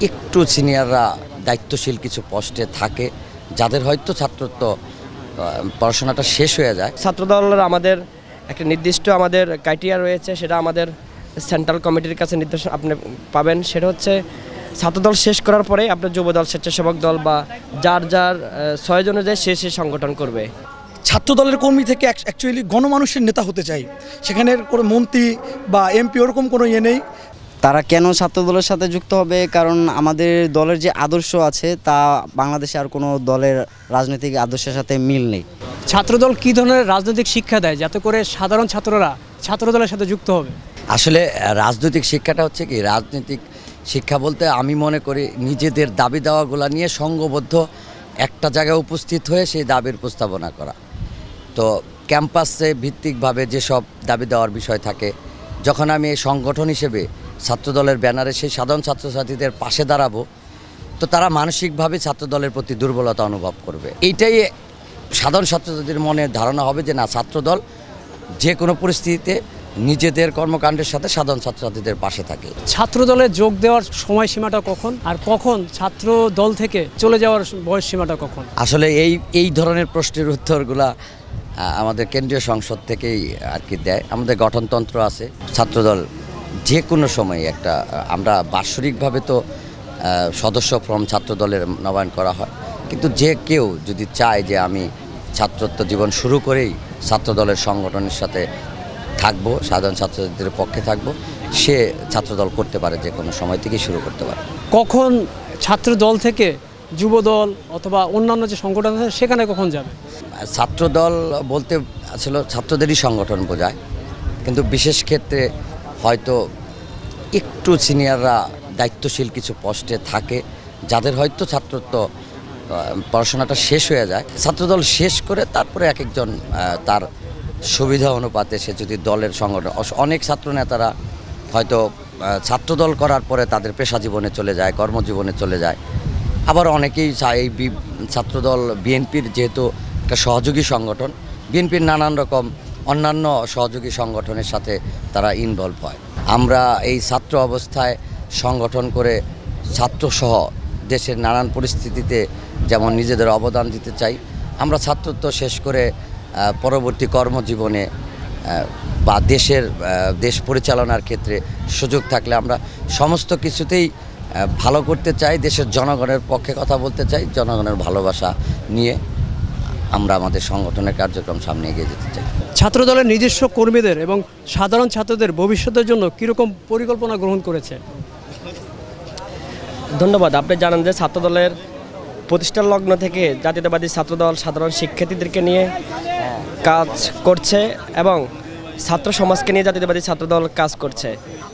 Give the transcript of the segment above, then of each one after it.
একটু সিনিয়ররা দায়িত্বশীল কিছু পোস্টে থাকে, যাদের হয়তো ছাত্রত্ব পড়াশোনাটা শেষ হয়ে যায়। ছাত্রদলের আমাদের একটা নির্দিষ্ট আমাদের ক্রাইটেরিয়া রয়েছে, সেটা আমাদের সেন্ট্রাল কমিটির কাছে নির্দেশ আপনি পাবেন। সেটা হচ্ছে ছাত্রদল শেষ করার পরে আপনার যুবদল, স্বেচ্ছাসেবক দল বা যার 6 অনুযায়ী সে সংগঠন করবে। ছাত্রদলের কর্মী থেকে অ্যাকচুয়ালি গণমানুষের নেতা হতে চাই, সেখানে কোনো মন্ত্রী বা এমপি ওরকম কোনো ইয়ে নেই। তারা কেন ছাত্রদলের সাথে যুক্ত হবে? কারণ আমাদের দলের যে আদর্শ আছে তা বাংলাদেশে আর কোনো দলের রাজনৈতিক আদর্শের সাথে মিল নেই। ছাত্রদল কী ধরনের রাজনৈতিক শিক্ষা দেয় যাতে করে সাধারণ ছাত্ররা ছাত্রদলের সাথে যুক্ত হবে? আসলে রাজনৈতিক শিক্ষাটা হচ্ছে কি, রাজনৈতিক শিক্ষা বলতে আমি মনে করি নিজেদের দাবি দাওয়াগুলো নিয়ে সংঘবদ্ধ একটা জায়গায় উপস্থিত হয়ে সেই দাবির উপস্থাপনা করা। তো ক্যাম্পাসে ভিত্তিকভাবে যেসব দাবি দেওয়ার বিষয় থাকে, যখন আমি এই সংগঠন হিসেবে ছাত্রদলের ব্যানারে সেই সাধারণ ছাত্রছাত্রীদের পাশে দাঁড়াবো, তো তারা মানসিকভাবে ছাত্রদলের প্রতি দুর্বলতা অনুভব করবে। এইটাই সাধারণ ছাত্রছাত্রীদের মনে ধারণা হবে যে না, ছাত্রদল যে কোনো পরিস্থিতিতে নিজেদের কর্মকাণ্ডের সাথে সাধারণ ছাত্রছাত্রীদের পাশে থাকে। ছাত্রদলে যোগ দেওয়ার সময়সীমাটা কখন, আর কখন ছাত্র দল থেকে চলে যাওয়ার বয়স সীমাটা কখন? আসলে এই ধরনের প্রশ্নের উত্তরগুলা আমাদের কেন্দ্রীয় সংসদ থেকেই আর কি দেয়। আমাদের গঠনতন্ত্র আছে। ছাত্রদল যে কোনো সময় আমরা বাৎসরিকভাবে তো সদস্য ফর্ম ছাত্রদলের নবায়ন করা হয়, কিন্তু যে কেউ যদি চায় যে আমি ছাত্রত্ব জীবন শুরু করেই ছাত্রদলের সংগঠনের সাথে থাকবো, সাধারণ ছাত্রছাত্রীদের পক্ষে থাকবো, সে ছাত্রদল করতে পারে, যে কোনো সময় থেকেই শুরু করতে পারে। কখন ছাত্রদল থেকে যুবদল অথবা অন্যান্য যে সংগঠন আছে সেখানে কখন যাবে? ছাত্রদল বলতে আসলে ছাত্রদেরই সংগঠন বোঝায়, কিন্তু বিশেষ ক্ষেত্রে হয়তো একটু সিনিয়ররা দায়িত্বশীল কিছু পোস্টে থাকে, যাদের হয়তো ছাত্রত্ব পড়াশোনাটা শেষ হয়ে যায়। ছাত্রদল শেষ করে তারপরে এক একজন তার সুবিধা অনুপাতে সে যদি দলের সংগঠন, অনেক ছাত্র নেতারা হয়তো ছাত্রদল করার পরে তাদের পেশা জীবনে চলে যায়, কর্মজীবনে চলে যায়। আবার অনেকেই এই ছাত্রদল বিএনপির যেহেতু একটা সহযোগী সংগঠন, বিএনপির নানান রকম অন্যান্য সহযোগী সংগঠনের সাথে তারা ইনভলভ হয়। আমরা এই ছাত্র অবস্থায় সংগঠন করে ছাত্রসহ দেশের নানান পরিস্থিতিতে যেমন নিজেদের অবদান দিতে চাই, আমরা ছাত্রত্ব শেষ করে পরবর্তী কর্মজীবনে বা দেশ পরিচালনার ক্ষেত্রে সুযোগ থাকলে আমরা সমস্ত কিছুতেই ভালো করতে চাই, দেশের জনগণের পক্ষে কথা বলতে চাই, জনগণের ভালোবাসা নিয়ে আমরা আমাদের সংগঠনের কার্যক্রম সামনে এগিয়ে যেতে চাই। ছাত্রদলের নিজস্ব কর্মীদের এবং সাধারণ ছাত্রদের ভবিষ্যতের জন্য কীরকম পরিকল্পনা গ্রহণ করেছে? ধন্যবাদ। আপনি জানেন যে ছাত্রদলের প্রতিষ্ঠার লগ্ন থেকে জাতীয়তাবাদী ছাত্রদল সাধারণ শিক্ষার্থীদেরকে নিয়ে কাজ করছে এবং ছাত্র সমাজকে নিয়ে জাতীয়তাবাদী ছাত্রদল কাজ করছে,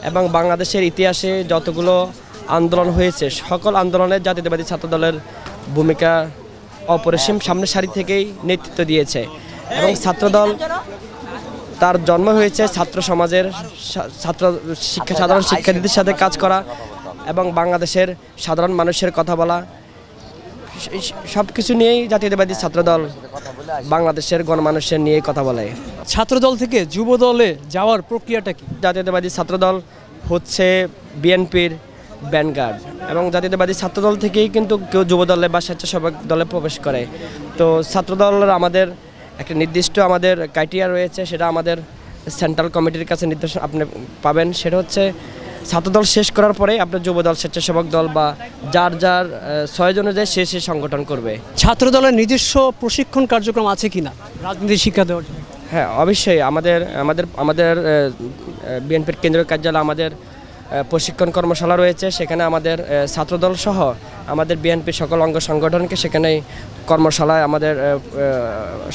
এবং বাংলাদেশের ইতিহাসে যতগুলো আন্দোলন হয়েছে সকল আন্দোলনে জাতীয়তাবাদী ছাত্রদলের ভূমিকা অপরিসীম, সামনের সারি থেকেই নেতৃত্ব দিয়েছে। এবং ছাত্রদল তার জন্ম হয়েছে ছাত্র সমাজের সাধারণ শিক্ষার্থীদের সাথে কাজ করা এবং বাংলাদেশের সাধারণ মানুষের কথা বলা, সব কিছু নিয়েই জাতীয়তাবাদী ছাত্রদল বাংলাদেশের গণমানুষের নিয়ে কথা বলে। ছাত্রদল থেকে যুবদলে যাওয়ার প্রক্রিয়াটা কি? জাতীয়তাবাদী ছাত্রদল হচ্ছে বিএনপির ব্যানগার্ড, এবং জাতীয়তাবাদী ছাত্রদল থেকেই কিন্তু কেউ যুবদলে বা স্বেচ্ছাসেবক দলে প্রবেশ করে। তো ছাত্রদলের আমাদের একটা নির্দিষ্ট আমাদের ক্রাইটেরিয়া রয়েছে, সেটা আমাদের সেন্ট্রাল কমিটির কাছে নির্দেশ আপনি পাবেন। সেটা হচ্ছে ছাত্রদল শেষ করার পরে আপনার যুবদল, স্বেচ্ছাসেবক দল বা যার 6 অনুযায়ী সে সংগঠন করবে। ছাত্রদলের নিজস্ব প্রশিক্ষণ কার্যক্রম আছে কিনা রাজনীতি শিক্ষা দেওয়ার জন্য? হ্যাঁ, অবশ্যই আমাদের বিএনপির কেন্দ্রীয় কার্যালয়ে আমাদের প্রশিক্ষণ কর্মশালা রয়েছে। সেখানে আমাদের ছাত্রদল সহ আমাদের বিএনপির সকল অঙ্গ সংগঠনকে সেখানে কর্মশালায় আমাদের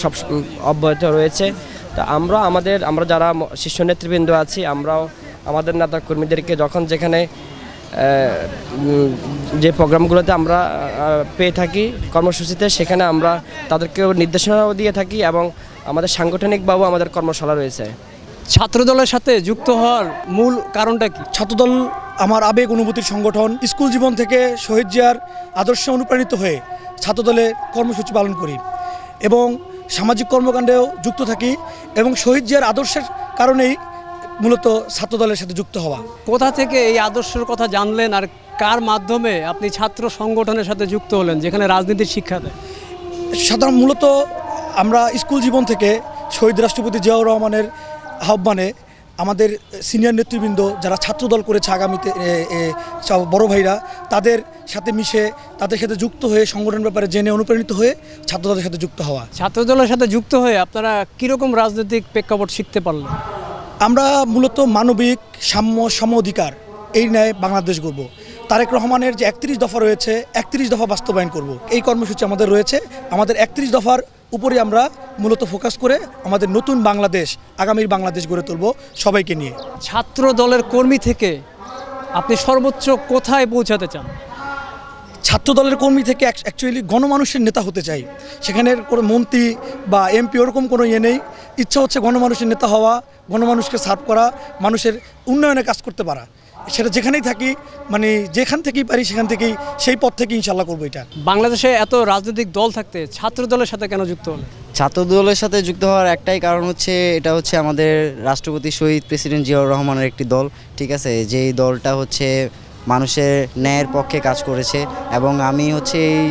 সব অব্যাহত রয়েছে। তো আমরা যারা শীর্ষ নেতৃবৃন্দ আছি, আমরাও আমাদের নেতা কর্মীদেরকে যখন যেখানে যে প্রোগ্রামগুলোতে আমরা পেয়ে থাকি কর্মসূচিতে, সেখানে আমরা তাদেরকেও নির্দেশনাও দিয়ে থাকি, এবং আমাদের সাংগঠনিকভাবেও আমাদের কর্মশালা রয়েছে। ছাত্রদলের সাথে যুক্ত হওয়ার মূল কারণটা কি? ছাত্রদল আমার আবেগ অনুভূতির সংগঠন। স্কুল জীবন থেকে শহীদ জিয়ার আদর্শে অনুপ্রাণিত হয়ে ছাত্রদলের কর্মসূচি পালন করি এবং সামাজিক কর্মকাণ্ডেও যুক্ত থাকি, এবং শহীদ জিয়ার আদর্শের কারণেই মূলত ছাত্রদলের সাথে যুক্ত হওয়া। কোথা থেকে এই আদর্শের কথা জানলেন আর কার মাধ্যমে আপনি ছাত্র সংগঠনের সাথে যুক্ত হলেন যেখানে রাজনীতির শিক্ষা দেয়? সাধারণ মূলত আমরা স্কুল জীবন থেকে শহীদ রাষ্ট্রপতি জিয়াউর রহমানের আহ্বানে আমাদের সিনিয়র নেতৃবৃন্দ যারা ছাত্রদল করেছে আগামীতে সব বড় ভাইরা তাদের সাথে মিশে তাদের সাথে যুক্ত হয়ে সংগঠনের ব্যাপারে জেনে অনুপ্রাণিত হয়ে ছাত্রদলের সাথে যুক্ত হওয়া। ছাত্রদলের সাথে যুক্ত হয়ে আপনারা কীরকম রাজনৈতিক প্রেক্ষাপট শিখতে পারলেন? আমরা মূলত মানবিক সাম্য সম অধিকার এই ন্যায় বাংলাদেশ গড়ব। তারেক রহমানের যে 31 দফা রয়েছে 31 দফা বাস্তবায়ন করব, এই কর্মসূচি আমাদের রয়েছে। আমাদের 31 দফার উপরে আমরা মূলত ফোকাস করে আমাদের নতুন বাংলাদেশ, আগামীর বাংলাদেশ গড়ে তুলব সবাইকে নিয়ে। ছাত্র দলের কর্মী থেকে আপনি সর্বোচ্চ কোথায় পৌঁছাতে চান? ছাত্র দলের কর্মী থেকে অ্যাকচুয়ালি গণমানুষের নেতা হতে চাই। সেখানে কোনো মন্ত্রী বা এমপি ওরকম কোনো ইয়ে নেই। ইচ্ছা হচ্ছে গণমানুষের নেতা হওয়া, গণমানুষকে সার্ভ করা, মানুষের উন্নয়নে কাজ করতে পারা। সেটা যেখানেই থাকি, মানে যেখান থেকেই পারি সেখান থেকেই সেই পথ থেকে ইনশাল্লাহ করবো এটা। বাংলাদেশে এত রাজনৈতিক দল থাকতে ছাত্র দলের সাথে কেন যুক্ত হলেন? ছাত্র দলের সাথে যুক্ত হওয়ার একটাই কারণ হচ্ছে, এটা হচ্ছে আমাদের রাষ্ট্রপতি শহীদ প্রেসিডেন্ট জিয়াউর রহমানের একটি দল, ঠিক আছে, যেই দলটা হচ্ছে মানুষের ন্যায়ের পক্ষে কাজ করেছে। এবং আমি হচ্ছে এই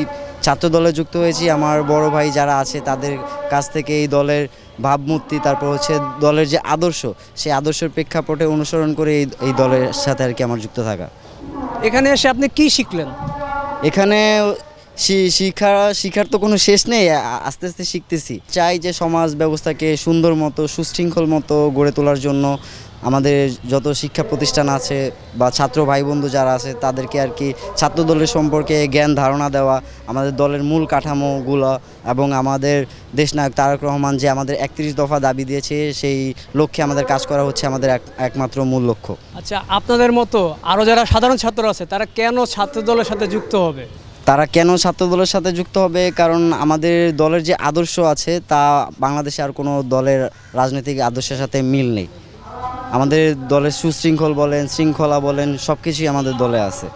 ছাত্র দলে যুক্ত হয়েছি আমার বড় ভাই যারা আছে তাদের কাছ থেকে এই দলের ভাবমূর্তি, তারপর হচ্ছে দলের যে আদর্শ, সেই আদর্শের প্রেক্ষাপটে অনুসরণ করে এই দলের সাথে আর কি আমার যুক্ত থাকা। এখানে এসে আপনি কি শিখলেন? এখানে শিখার তো কোনো শেষ নেই, আস্তে আস্তে শিখতেছি। চাই যে সমাজ ব্যবস্থাকে সুন্দর মতো সুশৃঙ্খল মতো গড়ে তোলার জন্য আমাদের যত শিক্ষা প্রতিষ্ঠান আছে বা ছাত্র ভাই বন্ধু যারা আছে তাদেরকে আর কি ছাত্র দলের সম্পর্কে জ্ঞান ধারণা দেওয়া, আমাদের দলের মূল কাঠামোগুলো এবং আমাদের দেশনায়ক তারেক রহমান যে আমাদের 31 দফা দাবি দিয়েছে সেই লক্ষ্যে আমাদের কাজ করা হচ্ছে আমাদের একমাত্র মূল লক্ষ্য। আচ্ছা, আপনাদের মতো আরও যারা সাধারণ ছাত্র আছে তারা কেন ছাত্র দলের সাথে যুক্ত হবে? তারা কেন ছাত্র দলের সাথে যুক্ত হবে? কারণ আমাদের দলের যে আদর্শ আছে তা বাংলাদেশে আর কোনো দলের রাজনৈতিক আদর্শের সাথে মিল নেই। আমাদের দলের সুশৃঙ্খল বলেন, শৃঙ্খলা বলেন, সব কিছুই আমাদের দলে আছে।